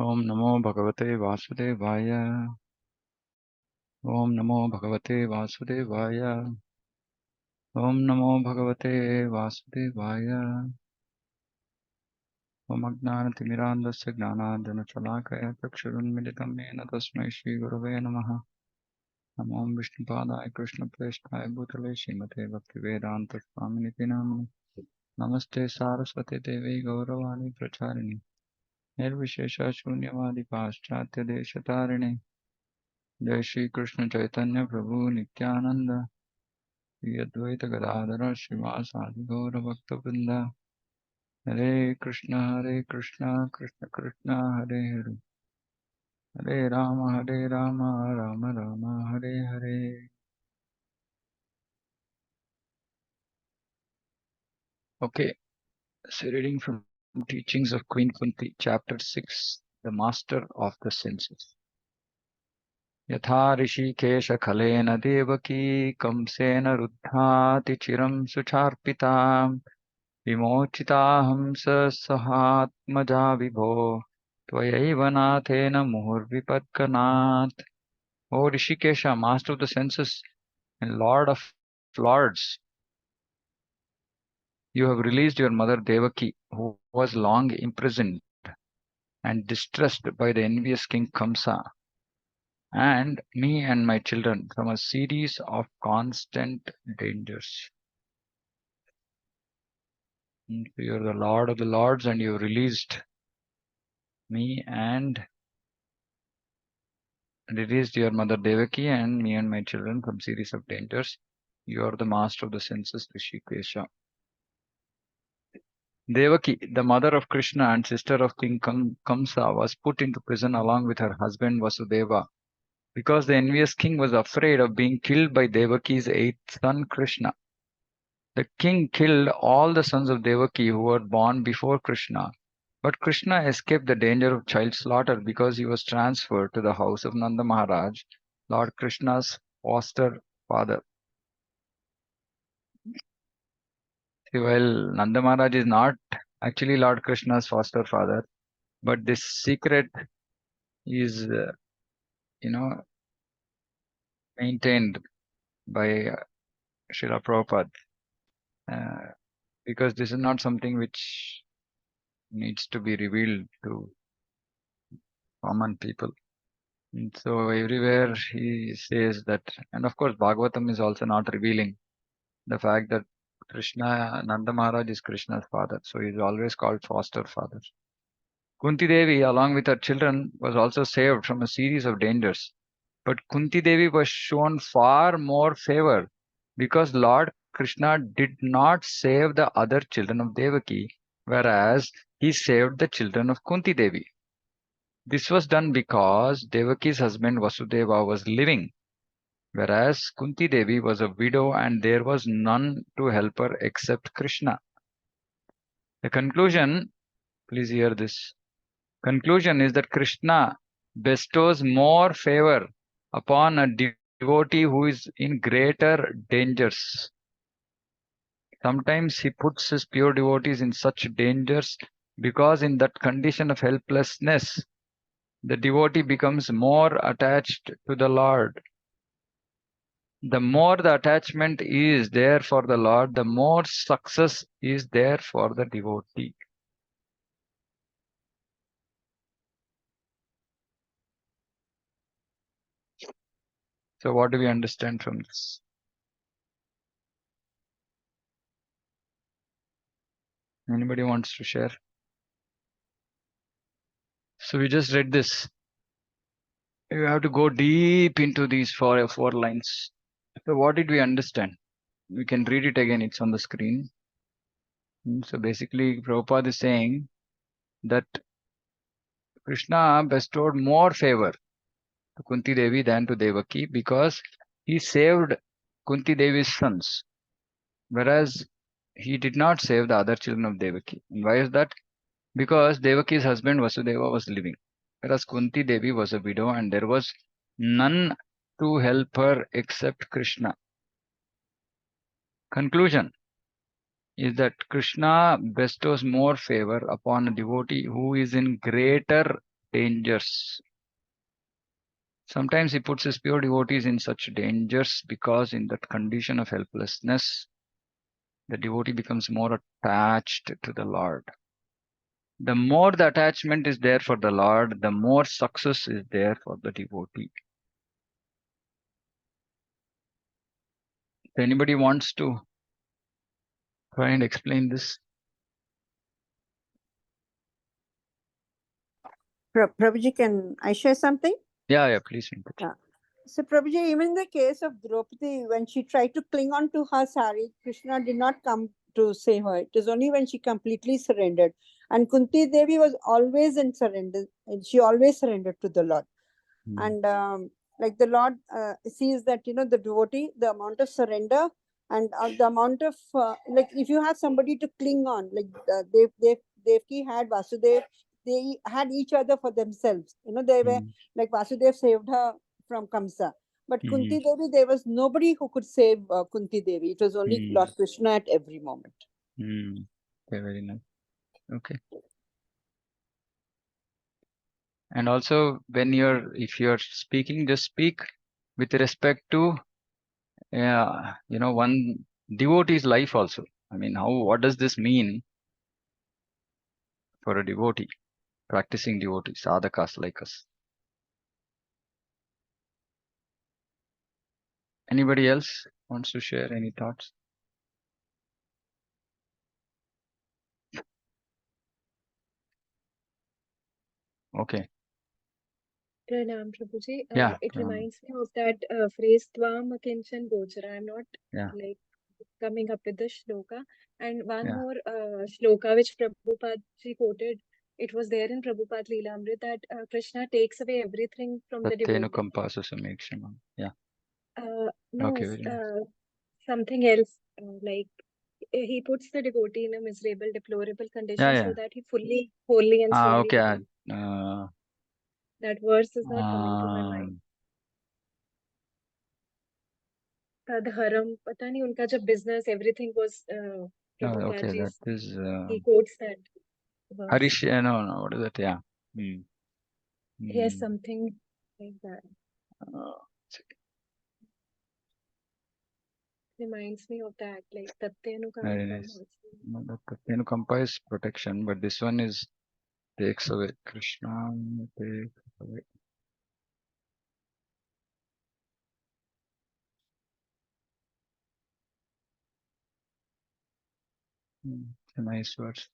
Om Namo Bhagavate Vasudevaya. Om Namo Bhagavate Vasudevaya. Om Namo Bhagavate Vasudevaya. Om Ajnanatimirandasya Gnananjana Chakshurunmilitam Yena Tasmai Shri Gurave Namaha. Namo Vishnupadaya Krishna Prestaya Bhutale Srimate Bhaktivedanta Swaminiti Namani. Namaste Saraswati Devi Gauravani Pracharini. Nirvishesha Shunyavadi Paschatya Deshatarine. Jai Shri Krishna Chaitanya Prabhu Nityananda. Shri Advaita Gadadhara Srivasadi Gaura Bhakta Hare Krishna, Krishna Krishna, Hare Hare, Hare Rama, Rama Rama, Hare Hare. Okay, so reading from Teachings of Queen Kunti, Chapter 6, The Master of the Senses. Yatha Rishikesha Khalena Devaki Kamsena Ruddhati Chiram Sucharpitam Vimochitaham Sahatmaja Vibho Tvayaiva Nathena Muhurvipatkanat. O Rishikesha, master of the senses and lord of lords, you have released your mother Devaki, who was long imprisoned and distressed by the envious king Kamsa, and me and my children from a series of constant dangers. So you are the lord of the lords, and you released me and released your mother Devaki and me and my children from series of dangers. You are the master of the senses, Rishikesha. Devaki, the mother of Krishna and sister of King Kamsa, was put into prison along with her husband Vasudeva because the envious king was afraid of being killed by Devaki's eighth son Krishna. The king killed all the sons of Devaki who were born before Krishna, but Krishna escaped the danger of child slaughter because he was transferred to the house of Nanda Maharaj, Lord Krishna's foster father. See, while Nanda Maharaj is not actually Lord Krishna's foster father, but this secret is, maintained by Srila Prabhupada, because this is not something which needs to be revealed to common people. And so everywhere he says that, and of course Bhagavatam is also not revealing the fact that Nanda Maharaj is Krishna's father, so he is always called foster father. Kunti Devi, along with her children, was also saved from a series of dangers. But Kunti Devi was shown far more favor because Lord Krishna did not save the other children of Devaki, whereas he saved the children of Kunti Devi. This was done because Devaki's husband Vasudeva was living, whereas Kunti Devi was a widow and there was none to help her except Krishna. The conclusion, please hear this. Conclusion is that Krishna bestows more favor upon a devotee who is in greater dangers. Sometimes he puts his pure devotees in such dangers because in that condition of helplessness, the devotee becomes more attached to the Lord. The more the attachment is there for the Lord, the more success is there for the devotee. So what do we understand from this? Anybody wants to share? So we just read this. You have to go deep into these four lines. So what did we understand? We can read it again. It's on the screen. So basically, Prabhupada is saying that Krishna bestowed more favor to Kunti Devi than to Devaki because he saved Kunti Devi's sons, whereas he did not save the other children of Devaki. And why is that? Because Devaki's husband Vasudeva was living, whereas Kunti Devi was a widow and there was none to help her except Krishna. Conclusion is that Krishna bestows more favor upon a devotee who is in greater dangers. Sometimes he puts his pure devotees in such dangers because in that condition of helplessness, the devotee becomes more attached to the Lord. The more the attachment is there for the Lord, the more success is there for the devotee. If anybody wants to try and explain this? Prabhuji, can I share something? Yeah, please. Yeah. So Prabhuji, even in the case of Draupadi, when she tried to cling on to her sari, Krishna did not come to save her. It was only when she completely surrendered. And Kunti Devi was always in surrender, and she always surrendered to the Lord. And like the Lord sees that, the devotee, the amount of surrender and the amount of, like if you have somebody to cling on, like Devki had Vasudev, they had each other for themselves. They were like Vasudev saved her from Kamsa. But Kunti Devi, there was nobody who could save Kunti Devi. It was only Lord Krishna at every moment. Okay, very nice. Okay. And also, if you're speaking, just speak with respect to, one devotee's life also. I mean, what does this mean for a devotee, practicing devotee, sadhakas like us? Anybody else wants to share any thoughts? Okay. Pranam, Prabhuji. Yeah. It reminds me of that phrase Tvam Akinchan Gochara. I'm not like coming up with the shloka. And one more shloka which Prabhupada ji quoted. It was there in Prabhupada Leelamrit that Krishna takes away everything from the devotee. Yeah. No, Okay, very nice. something else. Like he puts the devotee in a miserable, deplorable condition so that he fully, wholly and solely Okay. that verse is not coming to my mind. Tadharam, पता नहीं उनका जब business everything was okay, that is he quotes that verse. Harish, no, what is that? Yeah. Yes, something like that. Reminds me of that, like Tatyanukampa. No, Tatyanukampa is protection, but this one is takes away. Krishna takes away. It's a nice verse.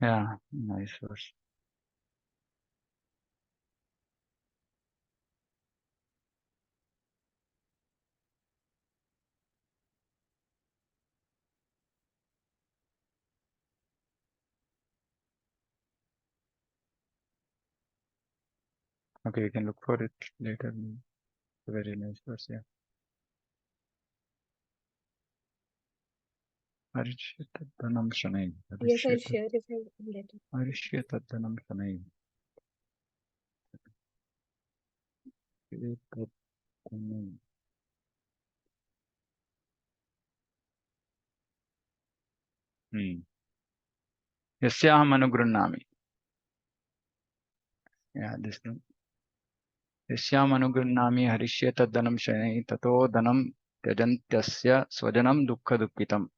Yeah, nice verse. Okay, you can look for it later. It's a very nice verse, yeah. Harishyatadhanam shanai. Yes, I'll share if I get it. Harishyatadhanam shanai. Yasyaham anugrannami. Yeah, this one. Yasyam anugrannami harishyatadhanam shanai tato dhanam tyajantyasya swajanam dukkha dukkitam.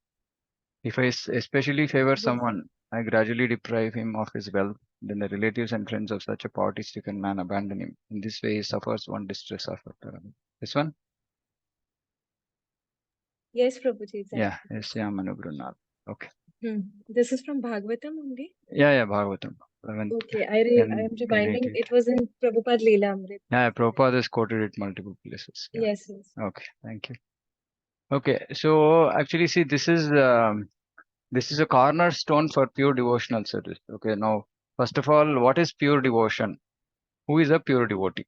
If I especially favor someone, I gradually deprive him of his wealth. Then the relatives and friends of such a poverty-stricken man abandon him. In this way, he suffers one distress after another. This one? Yes, Prabhuji, exactly. Yeah, Yasyam anugrannami. Okay. This is from Bhagavatam only? Yeah, Bhagavatam. Okay, I am reminding it was in Prabhupada Leelamrit. Yeah, Prabhupada has quoted it multiple places. Yeah. Yes. Okay, thank you. Okay, so actually, see, this is a cornerstone for pure devotional service. Okay, now, first of all, what is pure devotion? Who is a pure devotee?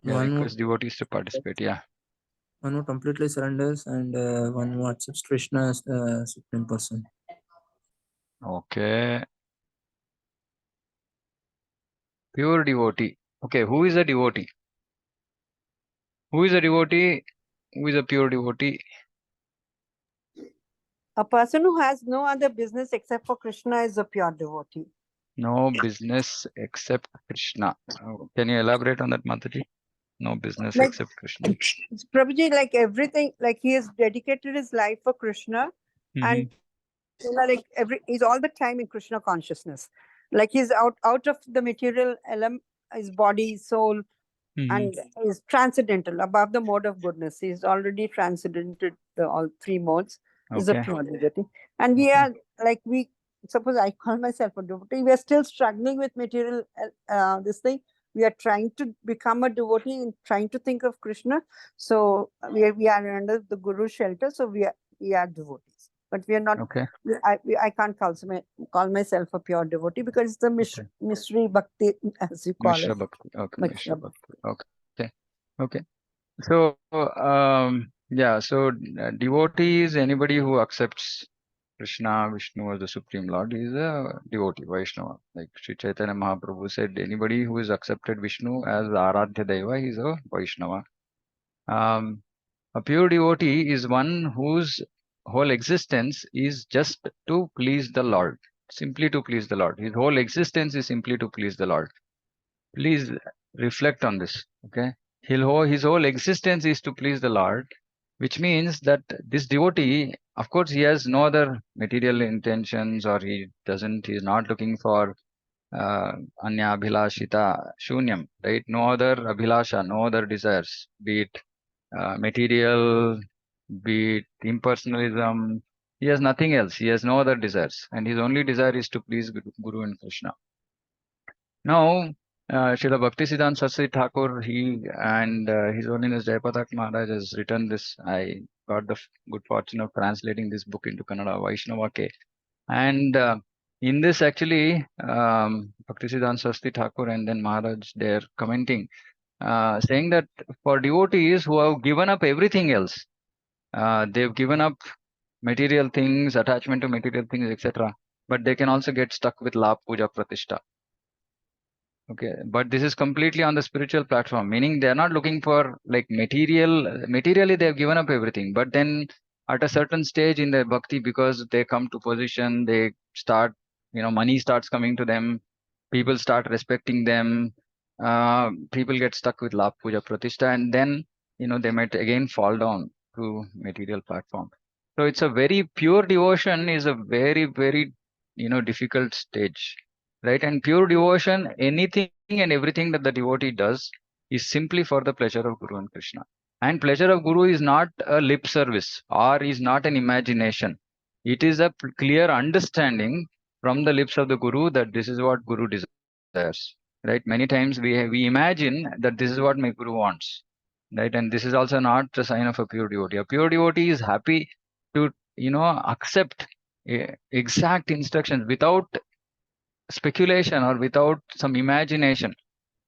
Yeah, request devotees to participate. Yeah. One who completely surrenders and one who accepts Krishna as the supreme person. Okay. Pure devotee. Okay, who is a devotee? Who is a devotee? Who is a pure devotee? A person who has no other business except for Krishna is a pure devotee. No business except Krishna. Can you elaborate on that, Mataji? No business Like except Krishna. Prabhuji, like everything, like he has dedicated his life for Krishna, and he's all the time in Krishna consciousness. Like he's out of the material element, his body, soul, and is transcendental, above the mode of goodness. He's already transcendented all three modes. Is a Okay. pure devotee. And we are like, suppose I call myself a devotee, we are still struggling with material this thing. We are trying to become a devotee and trying to think of Krishna. So we are under the Guru's shelter. So we are devotees, but we are not. Okay. I can't call myself a pure devotee because it's the mystery bhakti, as you call Mishra it. Bhakti. Okay, Mishra Mishra Bhakti. Okay. Okay. So, yeah, so devotee is anybody who accepts Krishna, Vishnu as the Supreme Lord is a devotee, Vaishnava. Like Sri Chaitanya Mahaprabhu said, anybody who has accepted Vishnu as Aradhya Deva is a Vaishnava. A pure devotee is one whose whole existence is just to please the Lord, simply to please the Lord. His whole existence is simply to please the Lord. Please reflect on this. Okay, his whole existence is to please the Lord, which means that this devotee, of course, he has no other material intentions, or he is not looking for anya abhilashita shunyam, right? No other abhilasha, no other desires, be it material, be it impersonalism. He has nothing else. He has no other desires, and his only desire is to please Guru and Krishna. Now, Srila Bhaktisiddhanta Saraswati Thakur, he and His Holiness Jayapatak Maharaj has written this. I got the good fortune of translating this book into Kannada, Vaishnava Ke. And in this, actually, Bhaktisiddhanta Saraswati Thakur and then Maharaj, they're commenting, saying that for devotees who have given up everything else, they've given up material things, attachment to material things, etc. But they can also get stuck with Labh Puja Pratishtha. Okay, but this is completely on the spiritual platform, meaning they are not looking for like materially they have given up everything. But then at a certain stage in their bhakti, because they come to position, they start, money starts coming to them, people start respecting them, people get stuck with Labh Puja Pratishtha, and then, they might again fall down to material platform. So it's a very pure devotion is a very, very, difficult stage. Right, and pure devotion, anything and everything that the devotee does is simply for the pleasure of Guru and Krishna. And pleasure of Guru is not a lip service or is not an imagination. It is a clear understanding from the lips of the Guru that this is what Guru desires. Right, many times we imagine that this is what my Guru wants. Right, and this is also not a sign of a pure devotee. A pure devotee is happy to accept exact instructions without speculation or without some imagination.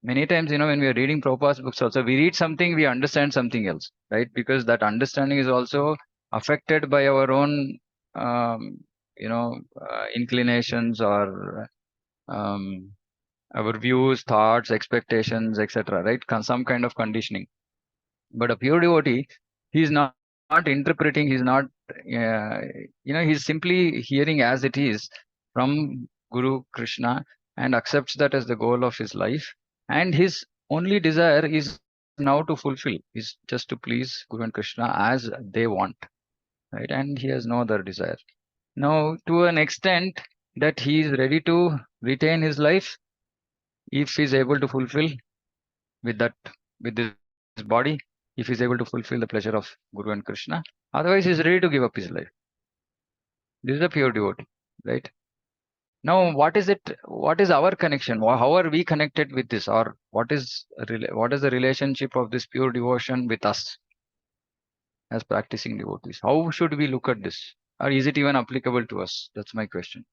Many times, when we are reading Prabhupada's books also, we read something, we understand something else, right? Because that understanding is also affected by our own, inclinations or our views, thoughts, expectations, etc., right? Some kind of conditioning. But a pure devotee, he's not interpreting, he's not, he's simply hearing as it is from Guru Krishna and accepts that as the goal of his life. And his only desire is now to fulfill, is just to please Guru and Krishna as they want, right? And he has no other desire. Now, to an extent that he is ready to retain his life, if he is able to fulfill with that, with this body, if he's able to fulfill the pleasure of Guru and Krishna. Otherwise, he's ready to give up his life. This is a pure devotee, right? Now, what is it? What is our connection? How are we connected with this? Or what is the relationship of this pure devotion with us as practicing devotees? How should we look at this? Or is it even applicable to us? That's my question.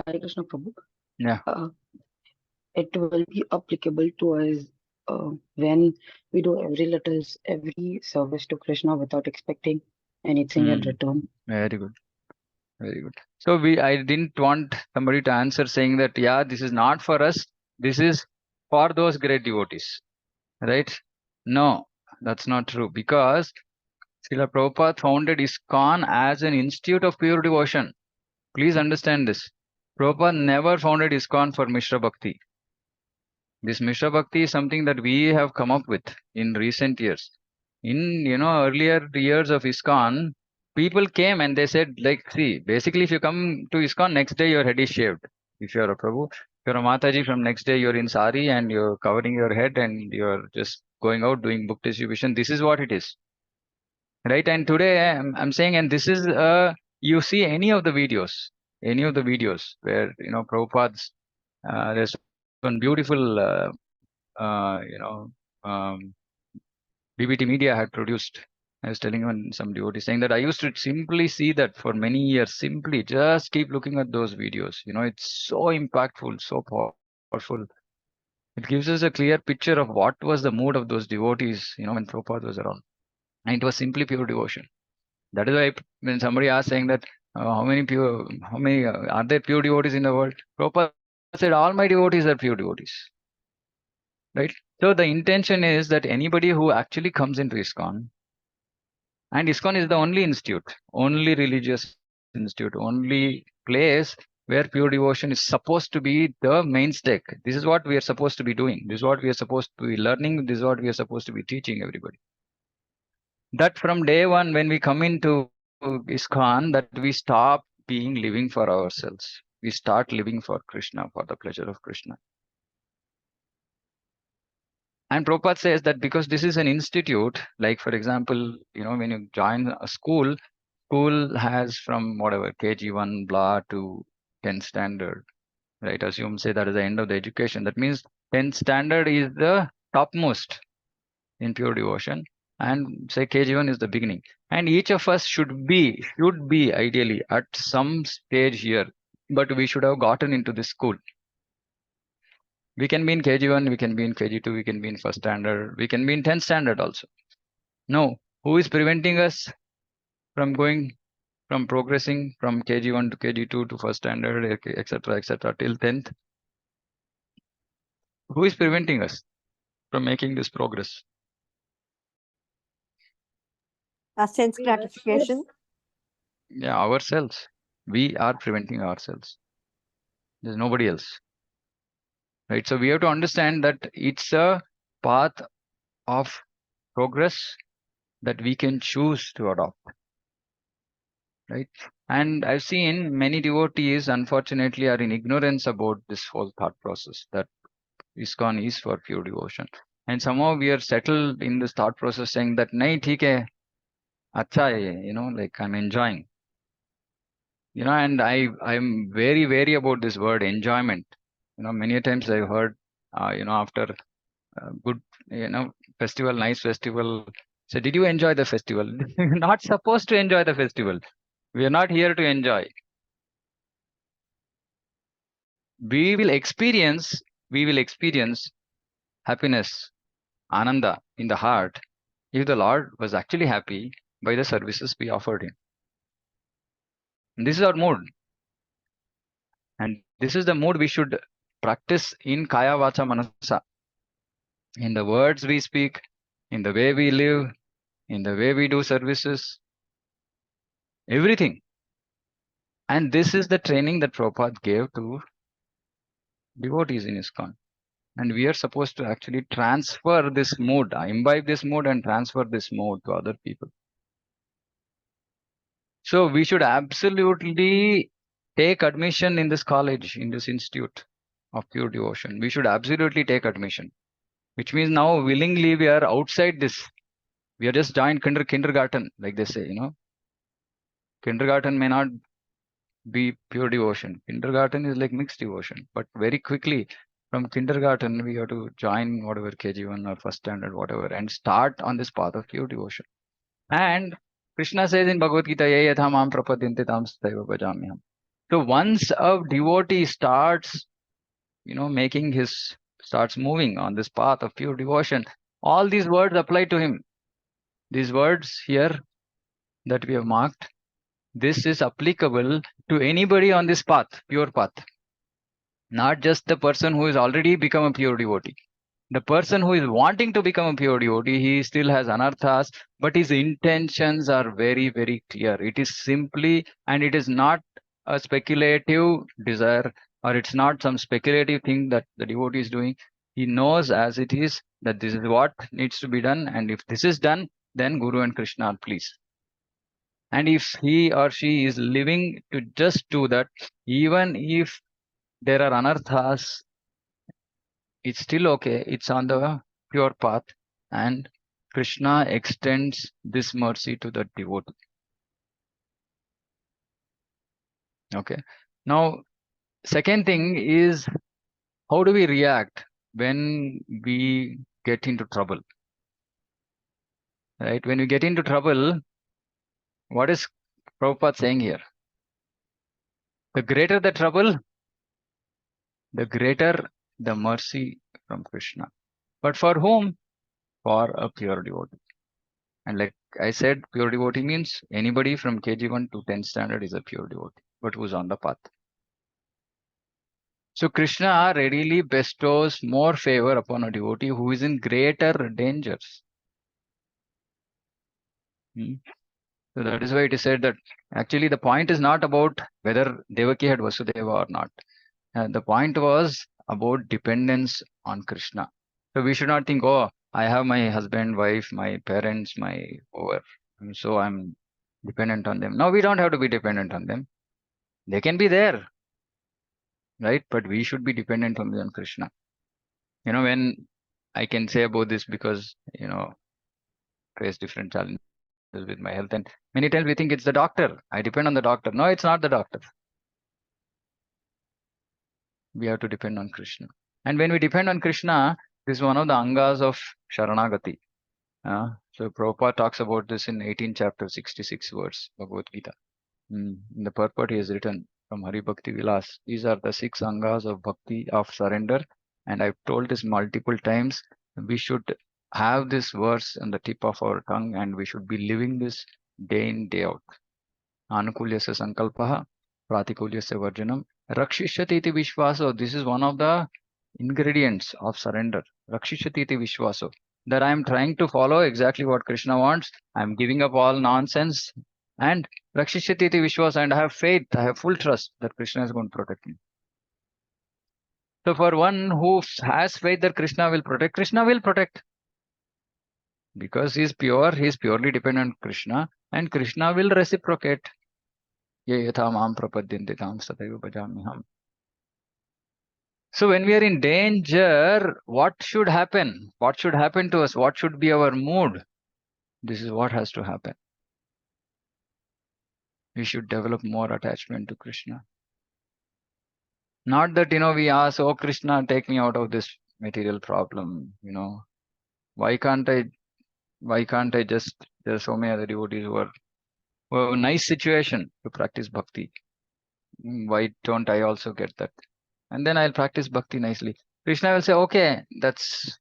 Hare Krishna Prabhu. Yeah. It will be applicable to us when we do every service to Krishna without expecting anything in return. Very good. Very good. So I didn't want somebody to answer saying that, yeah, this is not for us. This is for those great devotees. Right? No, that's not true. Because Srila Prabhupada founded ISKCON as an institute of pure devotion. Please understand this. Prabhupada never founded ISKCON for Mishra Bhakti. This Mishra Bhakti is something that we have come up with in recent years. In earlier years of ISKCON, people came and they said, like, see, basically if you come to ISKCON, next day your head is shaved. If you're a Prabhu, if you're a Mataji, from next day you're in sari and you're covering your head and you're just going out doing book distribution. This is what it is. Right? And today I'm saying, and this is you see any of the videos where Prabhupada's there's one beautiful BBT media had produced. I was telling some devotee saying that I used to simply see that for many years, simply just keep looking at those videos. It's so impactful, so powerful. It gives us a clear picture of what was the mood of those devotees, when Prabhupada was around. And it was simply pure devotion. That is why when somebody asked saying that how many are there pure devotees in the world? Prabhupada said all my devotees are pure devotees. Right? So the intention is that anybody who actually comes into ISKCON, and ISKCON is the only institute, only religious institute, only place where pure devotion is supposed to be the main stake. This is what we are supposed to be doing. This is what we are supposed to be learning. This is what we are supposed to be teaching everybody. That from day one, when we come into ISKCON, that we stop living for ourselves. We start living for Krishna, for the pleasure of Krishna. And Prabhupada says that because this is an institute, like for example, when you join a school has from whatever, KG1 blah to 10th standard, right? Assume say that is the end of the education. That means 10th standard is the topmost in pure devotion. And say KG1 is the beginning. And each of us should be ideally at some stage here, but we should have gotten into this school. We can be in KG1, we can be in KG2, we can be in first standard, we can be in 10th standard also. No, who is preventing us from progressing from KG1 to KG2 to first standard, etc., till 10th? Who is preventing us from making this progress? A sense gratification. Yeah, ourselves. We are preventing ourselves. There's nobody else. Right? So we have to understand that it's a path of progress that we can choose to adopt. Right? And I've seen many devotees, unfortunately, are in ignorance about this whole thought process that ISKCON is for pure devotion. And somehow we are settled in this thought process saying that, nahi, theek hai, acha hai, like I'm enjoying. And I'm very wary about this word enjoyment. Many times I've heard, after good, festival, nice festival. So did you enjoy the festival? You're not supposed to enjoy the festival. We are not here to enjoy. We will experience happiness, ananda in the heart if the Lord was actually happy by the services we offered him. And this is our mood. And this is the mood we should practice in Kaya Vacha Manasa. In the words we speak, in the way we live, in the way we do services, everything. And this is the training that Prabhupada gave to devotees in ISKCON. And we are supposed to actually transfer this mood, imbibe this mood and transfer this mood to other people. So we should absolutely take admission in this college, in this institute of pure devotion. We should absolutely take admission, which means now willingly we are outside this. We are just joined kindergarten, like they say, Kindergarten may not be pure devotion. Kindergarten is like mixed devotion. But very quickly from kindergarten, we have to join whatever KG1 or first standard, whatever, and start on this path of pure devotion. And Krishna says in Bhagavad Gita, "Ye yatha mam prapadyante tam tataiva bhajamyaham." So once a devotee starts, starts moving on this path of pure devotion, all these words apply to him. These words here that we have marked, this is applicable to anybody on this path, pure path. Not just the person who is already become a pure devotee. The person who is wanting to become a pure devotee, he still has anarthas, but his intentions are very, very clear. It is simply, and it is not a speculative desire, or it's not some speculative thing that the devotee is doing. He knows as it is that this is what needs to be done, and if this is done, then Guru and Krishna are pleased. And if he or she is living to just do that, even if there are anarthas, it's still okay. It's on the pure path, and Krishna extends this mercy to the devotee. Okay. Now, second thing is, how do we react when we get into trouble? Right? When we get into trouble, what is Prabhupada saying here? The greater the trouble, the greater the mercy from Krishna. But for whom? For a pure devotee. And like I said, pure devotee means anybody from KG1 to 10th standard is a pure devotee, but who's on the path. So Krishna readily bestows more favor upon a devotee who is in greater dangers. So that is why it is said that actually the point is not about whether Devaki had Vasudeva or not. The point was about dependence on Krishna. So we should not think, oh, I have my husband, wife, my parents, my over, so I'm dependent on them. No, we don't have to be dependent on them. They can be there, right? But we should be dependent only on Krishna. When I can say about this because, face different challenges with my health, and many times we think it's the doctor. I depend on the doctor. No, it's not the doctor. We have to depend on Krishna. And when we depend on Krishna, this is one of the angas of Sharanagati. So Prabhupada talks about this in 18 chapter 66 verse Bhagavad Gita. In the purport he has written from Hari Bhakti Vilas. These are the 6 angas of bhakti, of surrender. And I've told this multiple times. We should have this verse on the tip of our tongue, and we should be living this day in, day out. Anukulyasya sankalpaha, pratikulyasya varjanam, rakshishyati iti vishwaso. This is one of the ingredients of surrender. Rakshishyati iti vishwaso. That I am trying to follow exactly what Krishna wants. I am giving up all nonsense. And rakshishyati iti vishwaso. And I have faith, I have full trust that Krishna is going to protect me. So for one who has faith that Krishna will protect. Because he is pure, he is purely dependent on Krishna, and Krishna will reciprocate. Ye yatha mam prapadyanti tam sataiva bhajamiham. So when we are in danger, what should happen? What should happen to us? What should be our mood? This is what has to happen. We should develop more attachment to Krishna. Not that, we ask, oh Krishna, take me out of this material problem. Why can't I just, there are so many other devotees who have a nice situation to practice bhakti. Why don't I also get that? And then I'll practice bhakti nicely. Krishna will say, okay, that's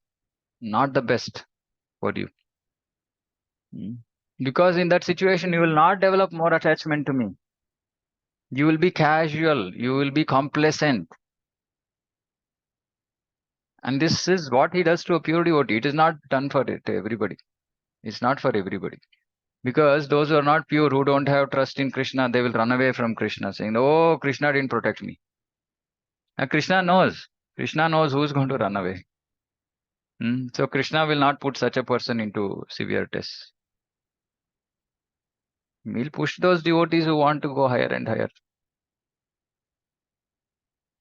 not the best for you. Because in that situation, you will not develop more attachment to me. You will be casual. You will be complacent. And this is what he does to a pure devotee. It is not done for everybody. It's not for everybody. Because those who are not pure, who don't have trust in Krishna, they will run away from Krishna, saying, oh, Krishna didn't protect me. And Krishna knows. Krishna knows who's going to run away. So Krishna will not put such a person into severe tests. We'll push those devotees who want to go higher and higher.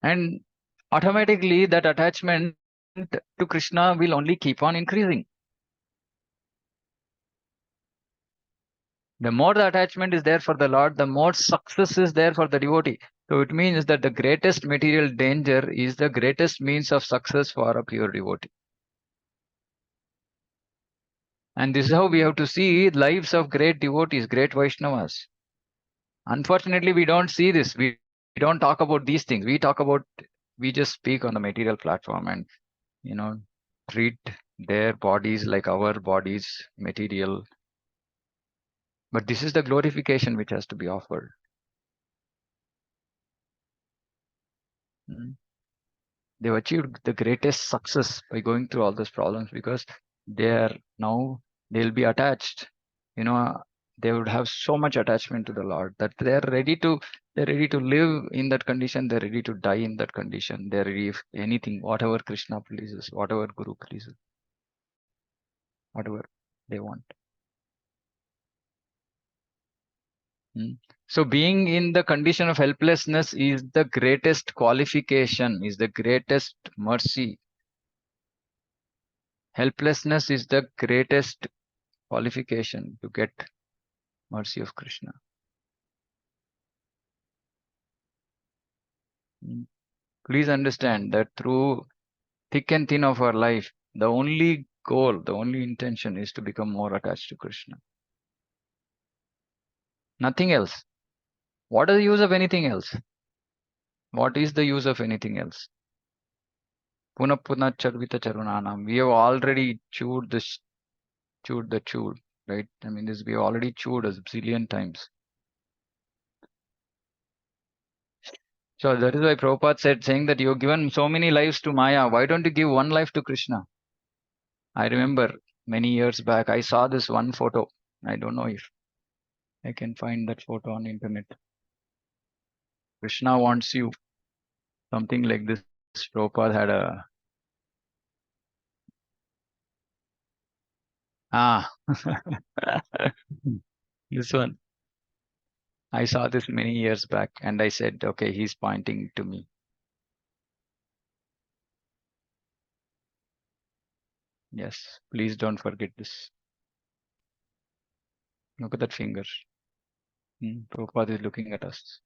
And automatically that attachment to Krishna will only keep on increasing. The more the attachment is there for the Lord, the more success is there for the devotee. So it means that the greatest material danger is the greatest means of success for a pure devotee. And this is how we have to see lives of great devotees, great Vaishnavas. Unfortunately, we don't see this. We don't talk about these things. We just speak on the material platform and, treat their bodies like our bodies, material. But this is the glorification which has to be offered. They've achieved the greatest success by going through all those problems because they'll be attached. They would have so much attachment to the Lord that they're ready to live in that condition. They're ready to die in that condition. They're ready if anything, whatever Krishna pleases, whatever Guru pleases, whatever they want. So being in the condition of helplessness is the greatest qualification, is the greatest mercy. Helplessness is the greatest qualification to get mercy of Krishna. Please understand that through thick and thin of our life, the only goal, the only intention is to become more attached to Krishna. Nothing else. What is the use of anything else? What is the use of anything else? Puna puna charvita charunanam. We have already chewed the chewed, right? I mean, we have already chewed a zillion times. So that is why Prabhupada saying that you have given so many lives to Maya. Why don't you give one life to Krishna? I remember many years back, I saw this one photo. I don't know if I can find that photo on internet. Krishna wants you. Something like this. Prabhupada had this one. I saw this many years back and I said, okay, he's pointing to me. Yes, please don't forget this. Look at that finger. Prabhupada is looking at us.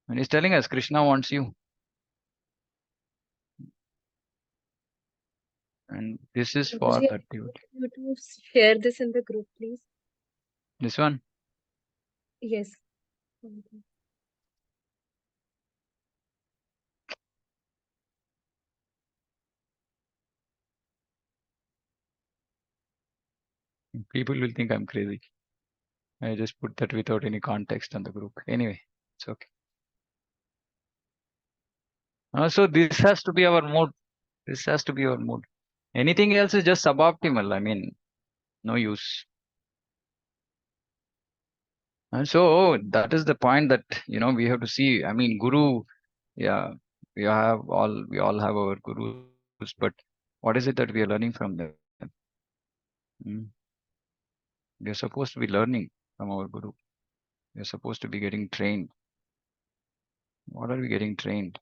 And he's telling us, Krishna wants you. And this is for Prabhuji, that dude. you to share this in the group, please. This one? Yes. Thank you. People will think I'm crazy. I just put that without any context on the group. Anyway, it's okay. So this has to be our mood. This has to be our mood. Anything else is just suboptimal. I mean, no use. And so that is the point that, we have to see. I mean, Guru, yeah, we all have our gurus, but what is it that we are learning from them? We are supposed to be learning from our Guru. We are supposed to be getting trained. What are we getting trained?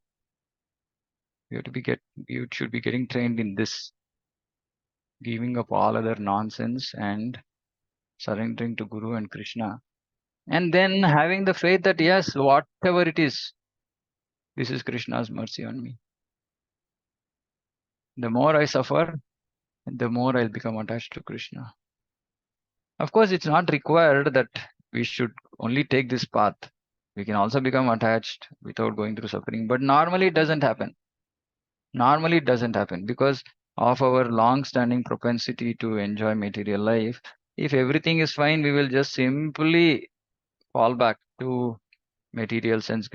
You should be getting trained in this, giving up all other nonsense and surrendering to Guru and Krishna. And then having the faith that yes, whatever it is, this is Krishna's mercy on me. The more I suffer, the more I'll become attached to Krishna. Of course, it's not required that we should only take this path. We can also become attached without going through suffering. But normally it doesn't happen. Normally it doesn't happen because of our long-standing propensity to enjoy material life. If everything is fine, we will just simply fall back to material sense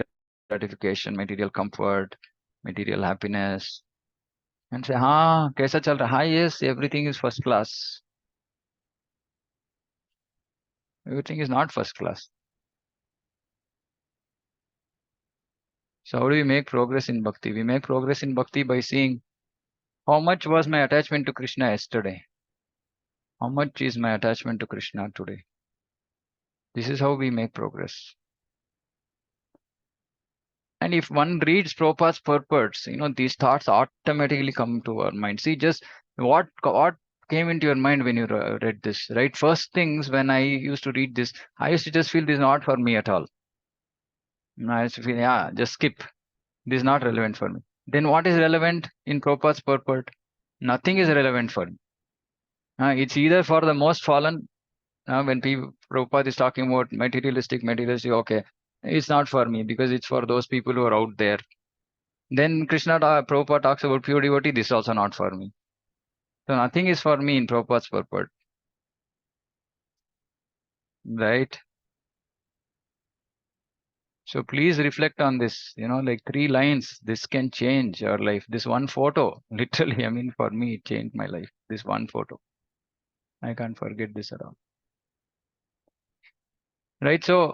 gratification, material comfort, material happiness, and say, kaisa chal raha? Yes, everything is first class. Everything is not first class. So how do we make progress in bhakti? We make progress in bhakti by seeing how much was my attachment to Krishna yesterday? How much is my attachment to Krishna today? This is how we make progress. And if one reads Prabhupada's purports, these thoughts automatically come to our mind. See, just what came into your mind when you read this, right? First things when I used to read this, I used to just feel this is not for me at all. I used to feel, just skip. This is not relevant for me. Then what is relevant in Prabhupada's purport? Nothing is relevant for me. It's either for the most fallen. When Prabhupada is talking about materialistic, okay. it's not for me because it's for those people who are out there. Then Prabhupada talks about pure devotee, this is also not for me. So nothing is for me in Prabhupada's purport. Right? So please reflect on this, like 3 lines, this can change your life. This one photo, literally, I mean, for me, it changed my life. This one photo. I can't forget this at all. Right? So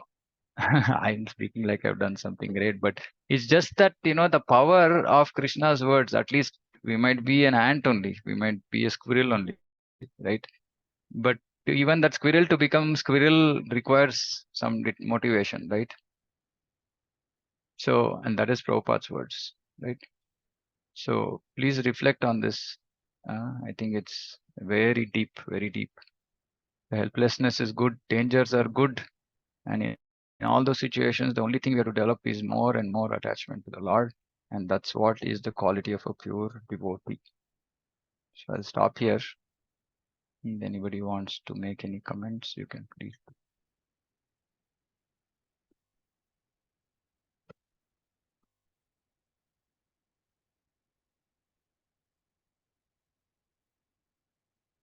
I'm speaking like I've done something great, but it's just that, the power of Krishna's words, at least we might be an ant only, we might be a squirrel only, right? But even that squirrel to become squirrel requires some motivation, right? So, and that is Prabhupada's words, right? So please reflect on this. I think it's very deep, very deep. The helplessness is good, dangers are good, and in all those situations, the only thing we have to develop is more and more attachment to the Lord, and that's what is the quality of a pure devotee. So I'll stop here. If anybody wants to make any comments, you can please.